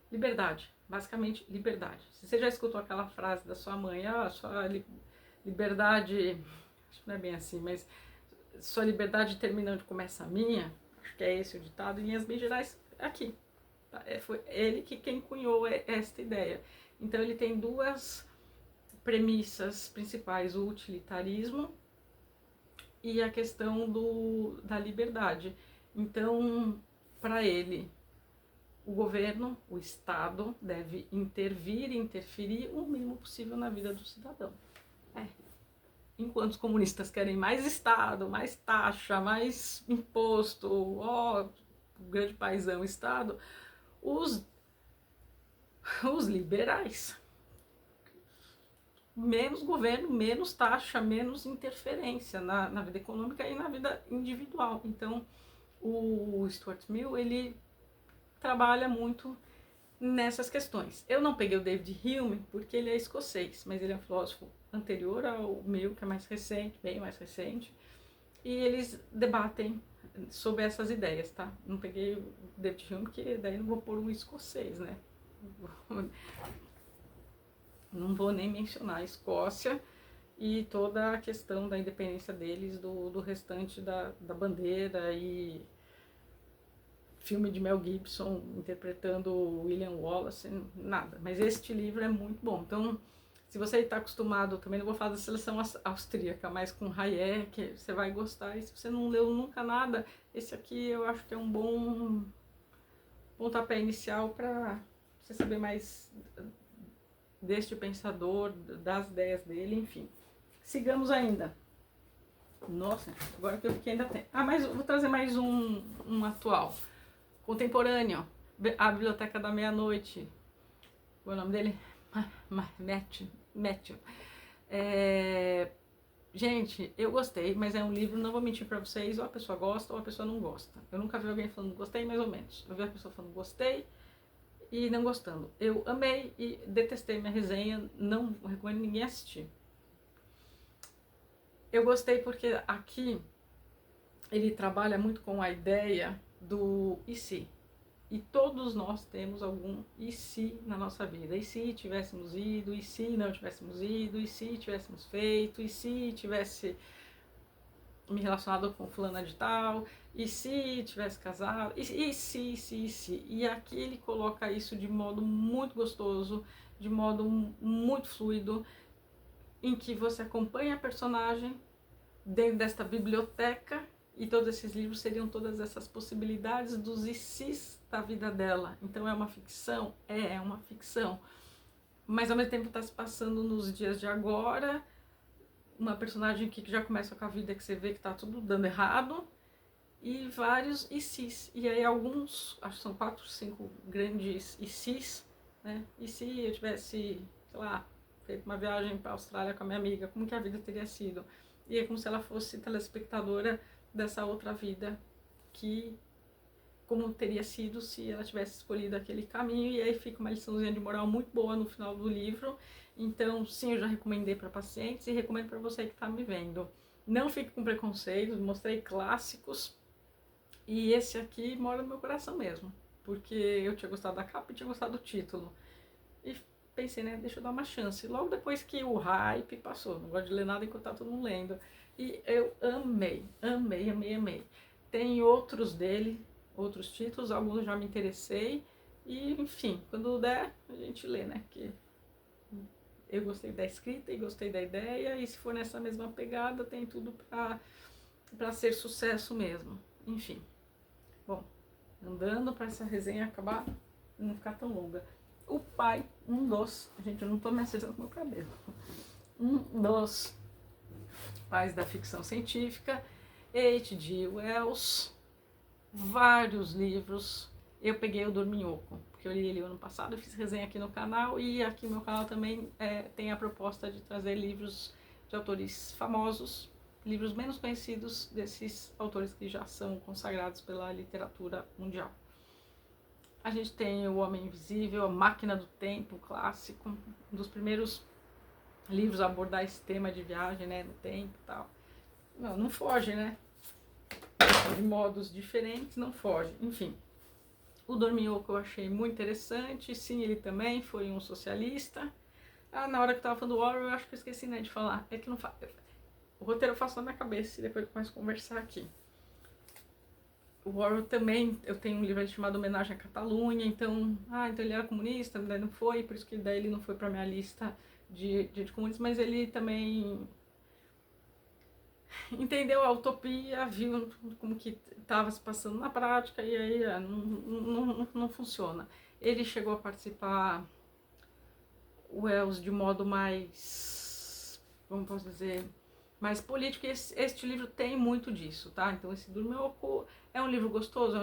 liberdade, basicamente liberdade. Se você já escutou aquela frase da sua mãe, sua liberdade, acho que não é bem assim, mas sua liberdade termina onde começa a minha, acho que é esse o ditado, em linhas bem gerais, aqui. Tá? Foi ele quem cunhou esta ideia. Então ele tem 2 premissas principais, o utilitarismo e a questão da liberdade. Então, para ele, o governo, o Estado, deve intervir e interferir o mínimo possível na vida do cidadão. Enquanto os comunistas querem mais Estado, mais taxa, mais imposto, o grande paizão Estado, os liberais, menos governo, menos taxa, menos interferência na vida econômica e na vida individual. Então, o Stuart Mill, ele trabalha muito nessas questões. Eu não peguei o David Hume porque ele é escocês, mas ele é um filósofo anterior ao Mill, que é mais recente, bem mais recente, e eles debatem sobre essas ideias, tá? Não peguei o David Hume porque daí não vou pôr um escocês, né? Não vou nem mencionar a Escócia e toda a questão da independência deles do restante da bandeira e filme de Mel Gibson interpretando William Wallace, nada. Mas este livro é muito bom. Então, se você está acostumado, também não vou falar da seleção austríaca, mas com Hayek, você vai gostar. E se você não leu nunca nada, esse aqui eu acho que é um bom pontapé inicial para você saber mais deste pensador, das ideias dele, enfim. Sigamos ainda. Nossa, agora que eu vi que ainda tem. Mas eu vou trazer mais um atual. Contemporâneo. A Biblioteca da Meia-Noite. O nome dele? Matthew. Gente, eu gostei, mas é um livro, não vou mentir pra vocês, ou a pessoa gosta ou a pessoa não gosta. Eu nunca vi alguém falando gostei, mais ou menos. Eu vi a pessoa falando gostei e não gostando. Eu amei e detestei minha resenha, não recomendo ninguém assistir. Eu gostei porque aqui ele trabalha muito com a ideia do e se. E todos nós temos algum e se na nossa vida. E se tivéssemos ido, e se não tivéssemos ido, e se tivéssemos feito, e se tivesse me relacionado com fulana de tal, e se tivesse casado, e se. E aqui ele coloca isso de modo muito gostoso, de modo muito fluido, em que você acompanha a personagem dentro desta biblioteca, e todos esses livros seriam todas essas possibilidades dos e se's da vida dela. Então é uma ficção? É uma ficção. Mas ao mesmo tempo está se passando nos dias de agora, uma personagem que já começa com a vida que você vê que está tudo dando errado, e vários e se's. E aí alguns, acho que são 4, 5 grandes e se's, né? E se eu tivesse, sei lá, feito uma viagem para a Austrália com a minha amiga, como que a vida teria sido? E é como se ela fosse telespectadora dessa outra vida, que como teria sido se ela tivesse escolhido aquele caminho. E aí fica uma liçãozinha de moral muito boa no final do livro. Então sim, eu já recomendei para pacientes e recomendo para você que está me vendo. Não fique com preconceito, mostrei clássicos. E esse aqui mora no meu coração mesmo, porque eu tinha gostado da capa e tinha gostado do título. E pensei, né, deixa eu dar uma chance. Logo depois que o hype passou, não gosto de ler nada enquanto tá todo mundo lendo. E eu amei, amei, amei, amei. Tem outros dele, outros títulos, alguns já me interessei. E, enfim, quando der, a gente lê, né, porque eu gostei da escrita e gostei da ideia. E se for nessa mesma pegada, tem tudo pra ser sucesso mesmo. Enfim. Bom, andando para essa resenha acabar e não ficar tão longa. O pai, gente, eu não tô me acertando com o meu cabelo. Um dos pais da ficção científica, H.G. Wells, vários livros. Eu peguei o Dorminhoco, porque eu li ele ano passado, eu fiz resenha aqui no canal e aqui no meu canal também tem a proposta de trazer livros de autores famosos, livros menos conhecidos desses autores que já são consagrados pela literatura mundial. A gente tem O Homem Invisível, A Máquina do Tempo, clássico, um dos primeiros livros a abordar esse tema de viagem, né, no tempo e tal. Não foge, né? De modos diferentes, não foge. Enfim, o Dorminhoco eu achei muito interessante. Sim, ele também foi um socialista. Na hora que eu tava falando do Orwell, eu acho que eu esqueci, né, de falar. É que não o roteiro eu faço na minha cabeça e depois eu começo a conversar aqui. O Orwell também, eu tenho um livro chamado Homenagem à Catalunha, então ele era comunista, daí não foi, por isso que daí ele não foi pra minha lista de comunistas, mas ele também entendeu a utopia, viu como que estava se passando na prática e aí não funciona. Ele chegou a participar, o Wells, de modo mais, como posso dizer, mais político, e este livro tem muito disso, tá? Então esse Dorminhoco é um livro gostoso,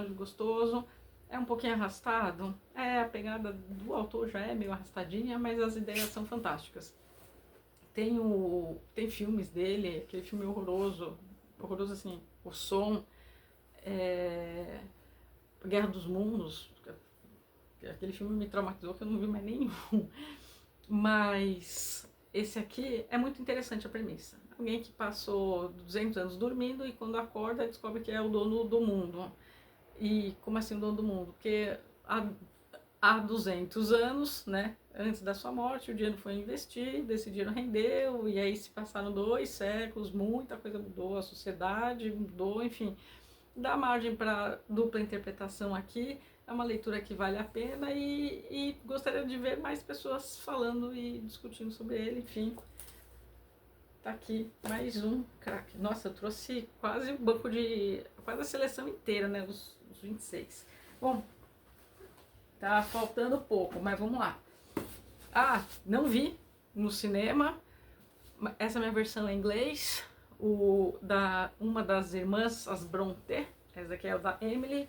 é um pouquinho arrastado, a pegada do autor já é meio arrastadinha, mas as ideias são fantásticas. Tem filmes dele, aquele filme horroroso assim, o som, Guerra dos Mundos, aquele filme me traumatizou que eu não vi mais nenhum, mas esse aqui é muito interessante a premissa. Alguém que passou 200 anos dormindo e quando acorda descobre que é o dono do mundo. E como assim o dono do mundo? Porque há 200 anos, né, antes da sua morte, o dinheiro foi investido, esse dinheiro rendeu, e aí se passaram 2 séculos, muita coisa mudou, a sociedade mudou, enfim. Dá margem para dupla interpretação aqui, é uma leitura que vale a pena e gostaria de ver mais pessoas falando e discutindo sobre ele, enfim. Tá aqui mais um craque. Nossa, eu trouxe quase o banco quase a seleção inteira, né, os 26. Bom, tá faltando pouco, mas vamos lá. Não vi no cinema, essa é a minha versão em inglês, uma das irmãs, as Brontë, essa aqui é a da Emily,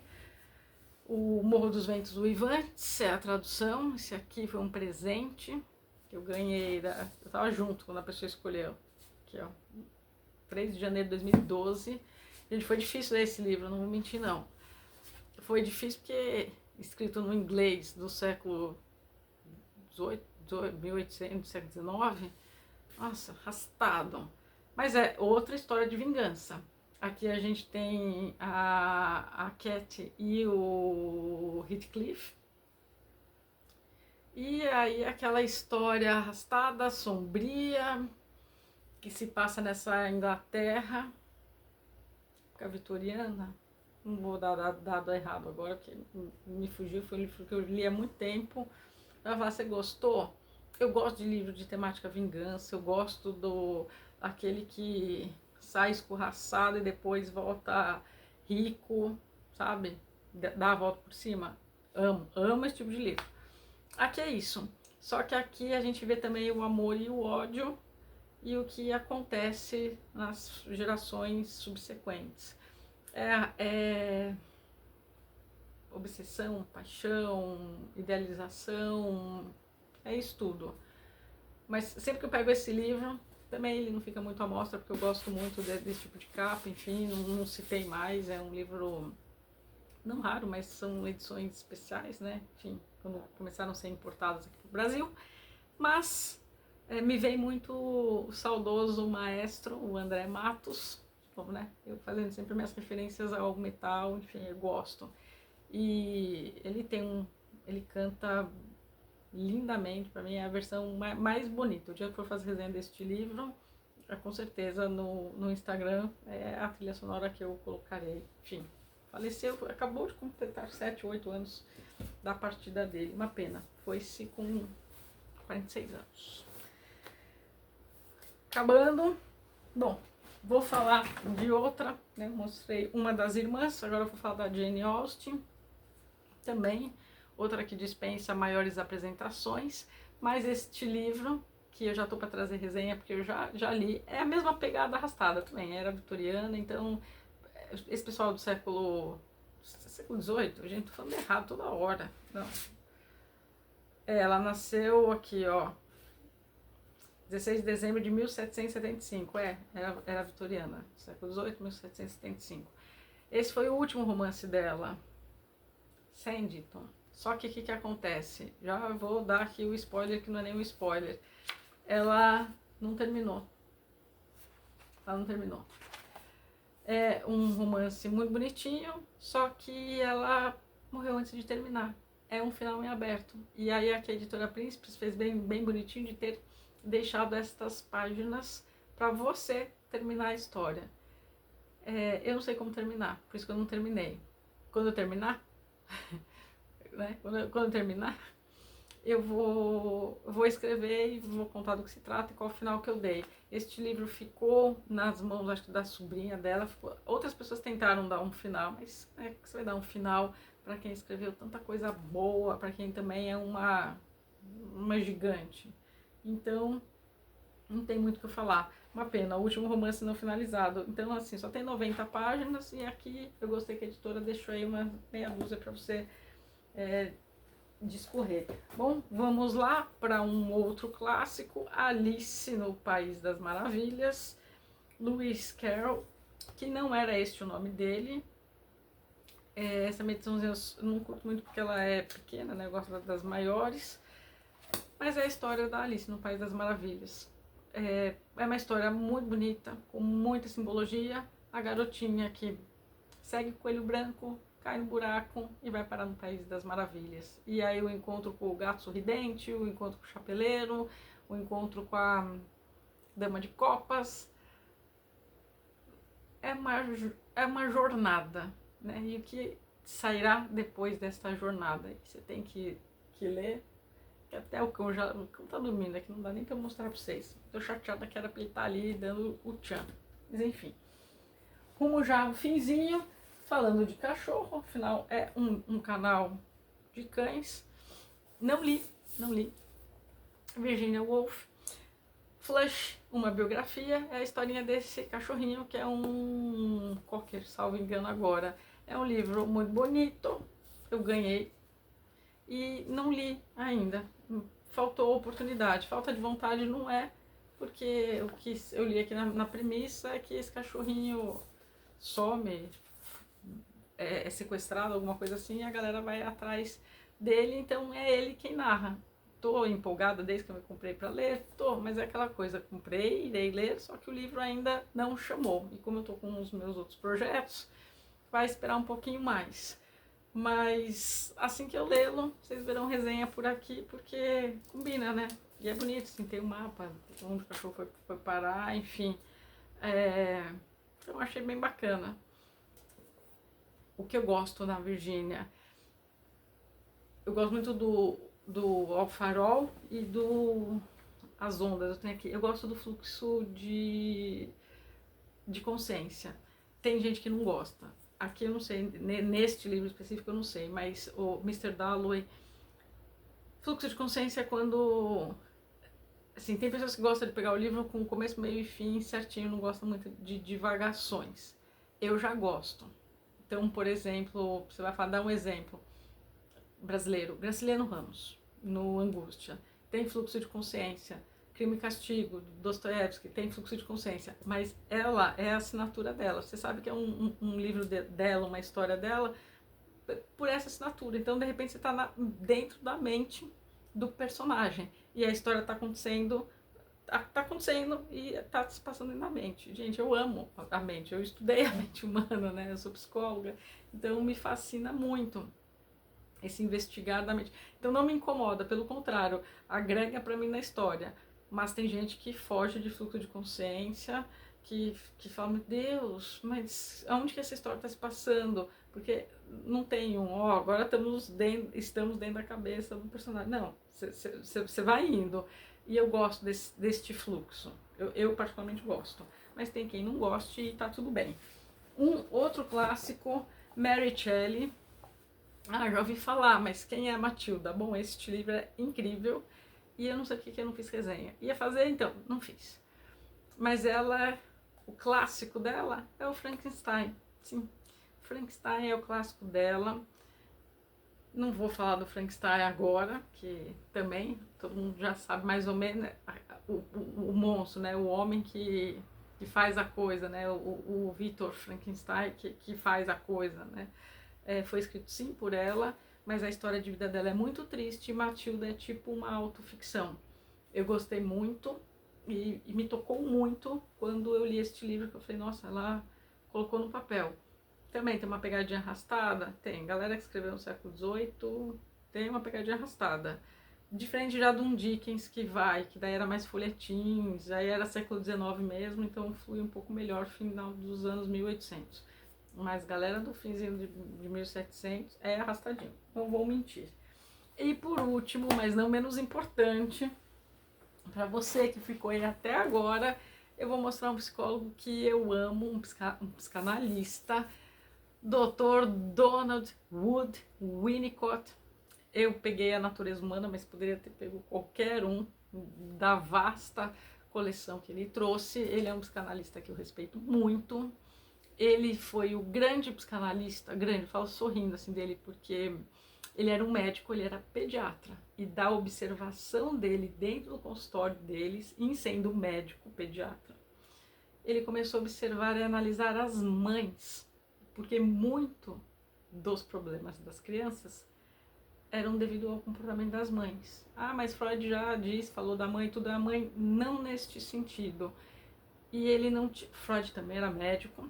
o Morro dos Ventos Uivantes, é a tradução, esse aqui foi um presente que eu ganhei, eu tava junto quando a pessoa escolheu, aqui ó, 3 de janeiro de 2012, gente, foi difícil ler esse livro, não vou mentir não, foi difícil porque escrito no inglês do século 1800, século 19, nossa, arrastado. Mas é outra história de vingança. Aqui a gente tem a Cat e o Heathcliff. E aí aquela história arrastada, sombria, que se passa nessa Inglaterra, época vitoriana. Não vou dar dado errado agora, porque me fugiu, foi um livro que eu li há muito tempo. Ela fala, você gostou? Eu gosto de livro de temática vingança, eu gosto aquele que sai escorraçado e depois volta rico, sabe? Dá a volta por cima. Amo esse tipo de livro. Aqui é isso. Só que aqui a gente vê também o amor e o ódio e o que acontece nas gerações subsequentes. Obsessão, paixão, idealização, é isso tudo. Mas sempre que eu pego esse livro, também ele não fica muito à mostra, porque eu gosto muito desse tipo de capa, enfim, não citei mais, é um livro não raro, mas são edições especiais, né, enfim, quando começaram a ser importadas aqui para o Brasil, mas Me vem muito o saudoso maestro, o André Matos, bom, né? Eu fazendo sempre minhas referências ao metal, enfim, eu gosto. E ele canta lindamente, para mim é a versão mais bonita. O dia que for fazer resenha deste livro, com certeza no Instagram é a trilha sonora que eu colocarei. Enfim, faleceu, acabou de completar 7, 8 anos da partida dele, uma pena. Foi-se com 46 anos. Acabando, bom, vou falar de outra, né? Mostrei uma das irmãs, agora eu vou falar da Jane Austen, também, outra que dispensa maiores apresentações, mas este livro, que eu já estou para trazer resenha, porque eu já li, é a mesma pegada arrastada também, era vitoriana, então, esse pessoal do século XVIII, gente, tô falando errado toda hora, não. Ela nasceu aqui, ó, 16 de dezembro de 1775, era vitoriana, século XVIII, 1775. Esse foi o último romance dela, Sanditon. Só que o que acontece? Já vou dar aqui o spoiler, que não é nem um spoiler. Ela não terminou. Ela não terminou. É um romance muito bonitinho, só que ela morreu antes de terminar. É um final em aberto. E aí a editora Príncipes fez bem bonitinho de ter deixado estas páginas para você terminar a história. Eu não sei como terminar, por isso que eu não terminei. Quando eu terminar, né? Quando eu terminar, eu vou escrever e vou contar do que se trata e qual o final que eu dei. Este livro ficou nas mãos, acho que da sobrinha dela. Outras pessoas tentaram dar um final, mas que você vai dar um final para quem escreveu tanta coisa boa, para quem também é uma gigante. Então, não tem muito o que eu falar. Uma pena, o último romance não finalizado. Então, assim, só tem 90 páginas e aqui eu gostei que a editora deixou aí uma meia dúzia para você discorrer. Bom, vamos lá para um outro clássico, Alice no País das Maravilhas, Lewis Carroll, que não era este o nome dele. Essa ediçãozinha eu não curto muito porque ela é pequena, né? Eu gosto das maiores. Mas é a história da Alice no País das Maravilhas. É uma história muito bonita, com muita simbologia. A garotinha que segue o coelho branco, cai no buraco e vai parar no País das Maravilhas. E aí o encontro com o gato sorridente, o encontro com o chapeleiro, o encontro com a dama de copas. É uma jornada, né? E o que sairá depois desta jornada? Você tem que ler, que até o cão tá dormindo aqui, não dá nem pra mostrar pra vocês. Tô chateada que era pra ele estar ali dando o tchan. Mas enfim, rumo já ao finzinho, falando de cachorro, afinal é um canal de cães. Não li. Virginia Woolf, Flush, uma biografia, é a historinha desse cachorrinho que é um cocker, salvo engano agora. É um livro muito bonito, eu ganhei e não li ainda. Faltou oportunidade, falta de vontade não é, porque o que eu li aqui na premissa é que esse cachorrinho some, é sequestrado, alguma coisa assim, e a galera vai atrás dele, então é ele quem narra. Tô empolgada desde que eu me comprei para ler, mas é aquela coisa, comprei, irei ler, só que o livro ainda não chamou. E como eu tô com os meus outros projetos, vai esperar um pouquinho mais. Mas assim que eu lê-lo, vocês verão resenha por aqui, porque combina, né? E é bonito, assim, tem um mapa onde o cachorro foi parar, enfim. Eu achei bem bacana. O que eu gosto na Virgínia, eu gosto muito do Ao Farol e do As Ondas. Eu tenho aqui, eu gosto do fluxo de consciência. Tem gente que não gosta. Aqui eu não sei, neste livro específico eu não sei, mas o Mr. Dalloway, fluxo de consciência é quando, assim, tem pessoas que gostam de pegar o livro com começo, meio e fim certinho, não gostam muito de divagações. Eu já gosto. Então, por exemplo, você vai dar um exemplo brasileiro, Graciliano Ramos, no Angústia, tem fluxo de consciência. Crime e Castigo, Dostoiévski, tem fluxo de consciência, mas ela é a assinatura dela. Você sabe que é um livro dela, uma história dela, por essa assinatura. Então, de repente, você está dentro da mente do personagem. E a história está acontecendo tá acontecendo e tá se passando na mente. Gente, eu amo a mente, eu estudei a mente humana, né? Eu sou psicóloga, então me fascina muito esse investigar da mente. Então não me incomoda, pelo contrário, agrega para mim na história. Mas tem gente que foge de fluxo de consciência, que fala, meu Deus, mas aonde que essa história está se passando? Porque não tem agora estamos dentro da cabeça do personagem. Não, você vai indo. E eu gosto deste fluxo. Eu particularmente gosto. Mas tem quem não goste e tá tudo bem. Um outro clássico, Mary Shelley. Já ouvi falar, mas quem é a Matilda? Bom, este livro é incrível e eu não sei porque eu não fiz resenha. Ia fazer, então, não fiz. Mas o clássico dela é o Frankenstein. Sim, Frankenstein é o clássico dela. Não vou falar do Frankenstein agora, que também todo mundo já sabe mais ou menos o monstro, né? O homem que faz a coisa, né? O Victor Frankenstein que faz a coisa, né? Foi escrito sim por ela, mas a história de vida dela é muito triste e Matilda é tipo uma autoficção. Eu gostei muito e me tocou muito quando eu li este livro, que eu falei, nossa, ela colocou no papel. Também tem uma pegadinha arrastada? Tem. Galera que escreveu no século XVIII tem uma pegadinha arrastada. Diferente já de um Dickens que daí era mais folhetins, aí era século XIX mesmo, então flui um pouco melhor final dos anos 1800. Mas galera do finzinho de 1700 é arrastadinho, não vou mentir. E por último, mas não menos importante, para você que ficou aí até agora, eu vou mostrar um psicólogo que eu amo, um psicanalista, Dr. Donald Wood Winnicott. Eu peguei a natureza humana, mas poderia ter pego qualquer um da vasta coleção que ele trouxe. Ele é um psicanalista que eu respeito muito. Ele foi o grande psicanalista, grande, falo sorrindo assim dele, porque ele era um médico, ele era pediatra. E da observação dele dentro do consultório deles, em sendo médico pediatra, ele começou a observar e analisar as mães, porque muito dos problemas das crianças eram devido ao comportamento das mães. Mas Freud já falou da mãe, tudo é a mãe, não neste sentido. E ele não... Freud também era médico,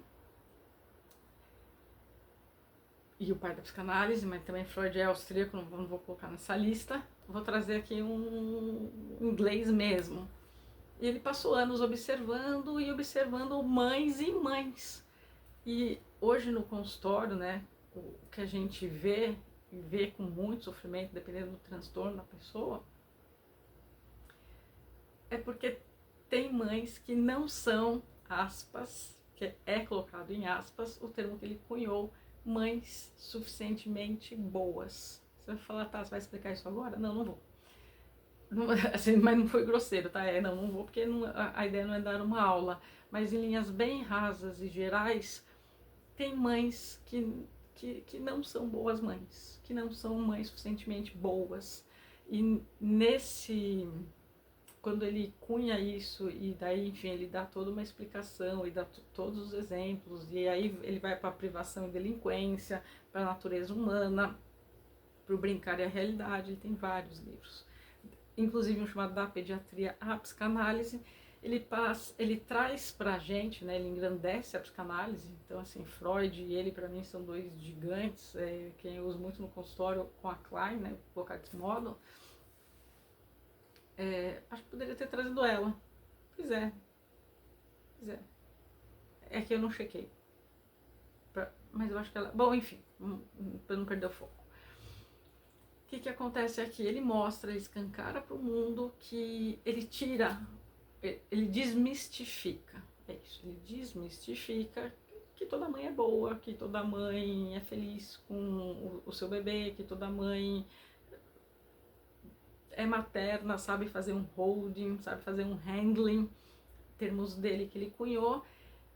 e o pai da psicanálise, mas também Freud é austríaco, não vou colocar nessa lista. Vou trazer aqui um inglês mesmo. E ele passou anos observando mães e mães. E hoje no consultório, né, o que a gente vê com muito sofrimento, dependendo do transtorno da pessoa, é porque tem mães que não são, aspas, que é colocado em aspas, o termo que ele cunhou, mães suficientemente boas. Você vai falar, tá, você vai explicar isso agora? Não, não vou. Não, assim, mas não foi grosseiro, tá? Não vou, porque a ideia não é dar uma aula. Mas em linhas bem rasas e gerais, tem mães que não são boas mães, que não são mães suficientemente boas. E quando ele cunha isso, e daí, enfim, ele dá toda uma explicação e dá todos os exemplos, e aí ele vai para a privação e delinquência, para a natureza humana, para o brincar e a realidade. Ele tem vários livros, inclusive um chamado Da Pediatria à Psicanálise. Ele traz pra gente, né, ele engrandece a psicanálise. Então, assim, Freud e ele, para mim, são dois gigantes, quem eu uso muito no consultório com a Klein, né, vou colocar desse modo. Acho que poderia ter trazido ela. Pois é. É que eu não chequei. Mas eu acho que ela... Bom, enfim, pra não perder o foco. O que acontece aqui? Ele mostra, ele escancara pro mundo que ele desmistifica. É isso, ele desmistifica que toda mãe é boa, que toda mãe é feliz com o seu bebê, que toda mãe é materna, sabe fazer um holding, sabe fazer um handling, termos dele que ele cunhou,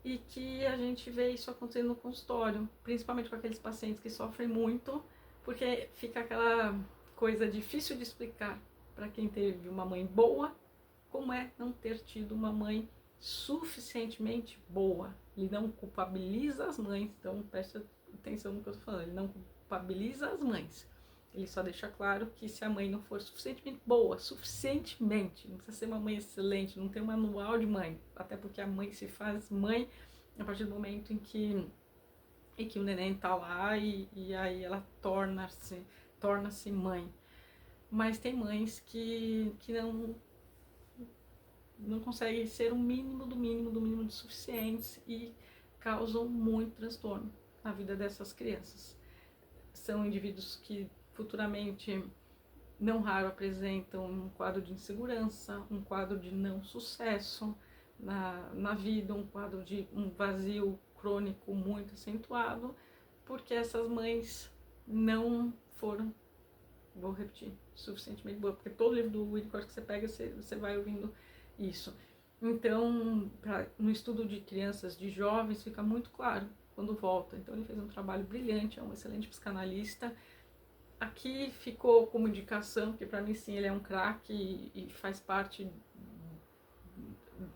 e que a gente vê isso acontecendo no consultório, principalmente com aqueles pacientes que sofrem muito, porque fica aquela coisa difícil de explicar para quem teve uma mãe boa, como é não ter tido uma mãe suficientemente boa. Ele não culpabiliza as mães, então preste atenção no que eu estou falando, ele não culpabiliza as mães. Ele só deixa claro que se a mãe não for suficientemente boa, suficientemente, não precisa ser uma mãe excelente, não tem um manual de mãe, até porque a mãe se faz mãe a partir do momento em que o neném tá lá e aí ela torna-se mãe. Mas tem mães que não conseguem ser o mínimo do mínimo do mínimo de suficientes e causam muito transtorno na vida dessas crianças. São indivíduos que futuramente, não raro, apresentam um quadro de insegurança, um quadro de não sucesso na vida, um quadro de um vazio crônico muito acentuado, porque essas mães não foram, vou repetir, suficientemente boa, porque todo livro do Winnicott que você pega, você vai ouvindo isso. Então, no estudo de crianças, de jovens, fica muito claro quando volta. Então ele fez um trabalho brilhante, é um excelente psicanalista. Aqui ficou como indicação, porque para mim sim, ele é um craque e faz parte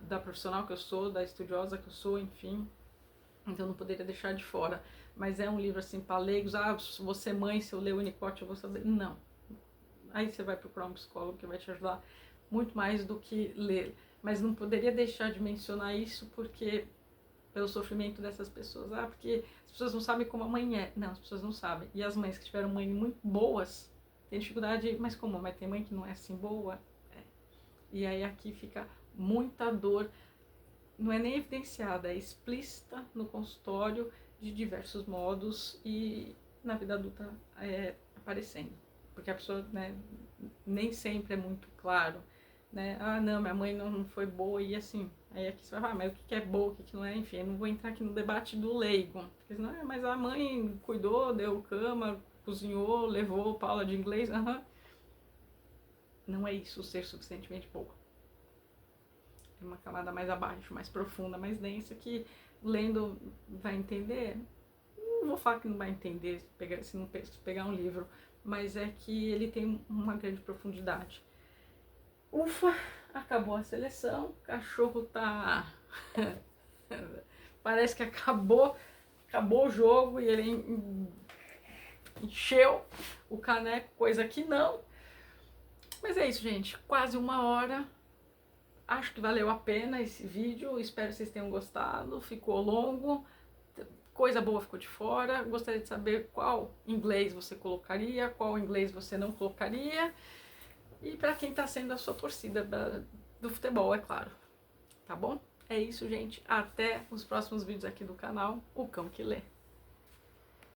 da profissional que eu sou, da estudiosa que eu sou, enfim. Então não poderia deixar de fora. Mas é um livro assim para leigos. Ah, você mãe, se eu ler o Winnicott eu vou saber. Não. Aí você vai procurar um psicólogo que vai te ajudar muito mais do que ler. Mas não poderia deixar de mencionar isso porque pelo sofrimento dessas pessoas. Ah, porque as pessoas não sabem como a mãe é. Não, as pessoas não sabem. E as mães que tiveram mães muito boas têm dificuldade, mas como? Mas tem mãe que não é assim boa? É. E aí aqui fica muita dor, não é nem evidenciada, é explícita no consultório de diversos modos e na vida adulta aparecendo. Porque a pessoa, né, nem sempre é muito claro, né? Ah, não, minha mãe não foi boa e assim. Aí aqui você vai falar, mas o que é boa, o que não é, enfim, eu não vou entrar aqui no debate do leigo. Porque senão, mas a mãe cuidou, deu cama, cozinhou, levou pra aula de inglês, Não é isso ser suficientemente boa. É uma camada mais abaixo, mais profunda, mais densa, que lendo vai entender. Não vou falar que não vai entender se não pegar um livro, mas é que ele tem uma grande profundidade. Ufa, acabou a seleção, o cachorro tá... Parece que acabou o jogo e ele encheu o caneco, coisa que não. Mas é isso, gente, quase 1 hora. Acho que valeu a pena esse vídeo, espero que vocês tenham gostado, ficou longo, coisa boa ficou de fora. Gostaria de saber qual inglês você colocaria, qual inglês você não colocaria. E para quem tá sendo a sua torcida do futebol, é claro. Tá bom? É isso, gente. Até os próximos vídeos aqui do canal, O Cão que Lê.